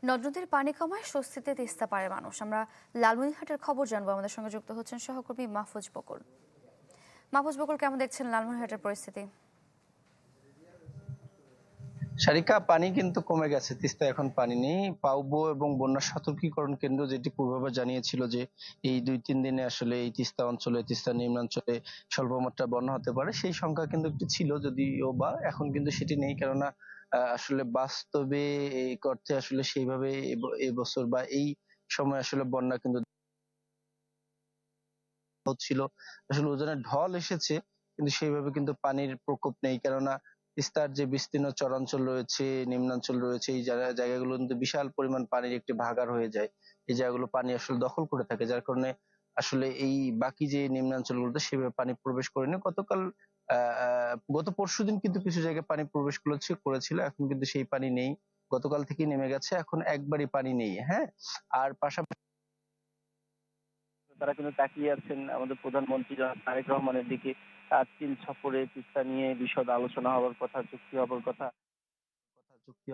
নদ নদীর পানি কমায় স্বস্তিতে তিস্তা পারে মানুষ। আমরা লালমনিরহাটের খবর জানবো। আমাদের সঙ্গে যুক্ত হচ্ছেন সহকর্মী মাহফুজ বকুল। মাহফুজ বকুল, কেমন দেখছেন লালমনিরহাটের পরিস্থিতি? সারিকা, পানি কিন্তু কমে গেছে, তিস্তায় এখন পানি নেই। পাউবো এবং বন্যা সতর্কীকরণ কেন্দ্র যেটি পূর্বাভাস জানিয়েছিল যে এই 2-3 দিনে আসলে এই তিস্তা অঞ্চলে, তিস্তা নিম্নাঞ্চলে স্বল্পমাত্রা বন্যা হতে পারে, সেই সংখ্যা কিন্তু একটু ছিল, যদিও বা এখন কিন্তু সেটি নেই। কেননা আসলে বাস্তবে এই অর্থে আসলে সেইভাবে এবছর বা এই সময় আসলে বন্যা কিন্তু হচ্ছিল। আসলে ওজনের ঢল এসেছে, কিন্তু সেইভাবে কিন্তু পানির প্রকোপ নেই। কেননা তিস্তার যে বিস্তীর্ণ চরাঞ্চল রয়েছে, নিম্নাঞ্চল রয়েছে, এই জায়গাগুলো কিন্তু বিশাল পরিমাণ পানির একটি ভাগাড় হয়ে যায়। এই জায়গাগুলো পানি আসলে দখল করে থাকে, যার কারণে আসলে এই বাকি যে নিম্নাঞ্চলগুলোতে সেভাবে পানি প্রবেশ করেনি। গত পরশুদিন কিন্তু কিছু জায়গায় পানি প্রবেশ করেছিল, এখন কিন্তু সেই পানি নেই। গতকাল থেকেই নেমে গেছে, এখন একবারই পানি নেই। হ্যাঁ, আর পাশাপাশি তারা কিন্তু তাকিয়ে আছেন আমাদের প্রধানমন্ত্রী জনাব তারেক রহমানের দিকে। চীন সফরে তিস্তা নিয়ে বিশদ আলোচনা হওয়ার কথা, চুক্তি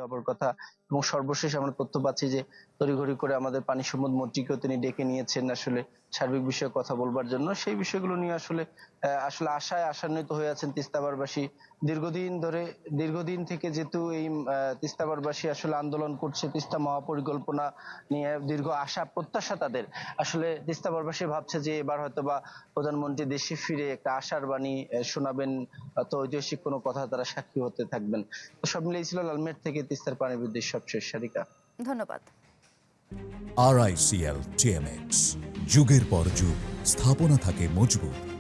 হবার কথা এবং সর্বশেষ আমরা তথ্য পাচ্ছি যে তড়িঘড়ি করে আমাদের পানি সম্পদ মন্ত্রীকেও তিনি ডেকে নিয়েছেন আসলে সার্বিক বিষয়ে কথা বলবার জন্য। সেই বিষয়গুলো নিয়ে আসলে আশায় আশান্বিত হয়ে আছেন তিস্তাবারবাসী। দীর্ঘদিন থেকে যেহেতু এই তিস্তাবারবাসী আসলে আন্দোলন করছে, তিস্তা মহাপরিকল্পনা নিয়ে দীর্ঘ আশা প্রত্যাশা তাদের। আসলে তিস্তাবারবাসী ভাবছে যে এবার হয়তোবা প্রধানমন্ত্রী দেশে ফিরে একটা আশার বাণী শোনাবেন, তো ঐতিহাসিক কোনো কথা তারা সাক্ষী হতে থাকবেন। তো সব মিলিয়ে ছিল লালমেট থেকে তিস্তার পানি বৃদ্ধির সবশেষ। সারিকা, ধন্যবাদ। RICL TMX, যুগের পর যুগ স্থাপনা থাকে মজবুত।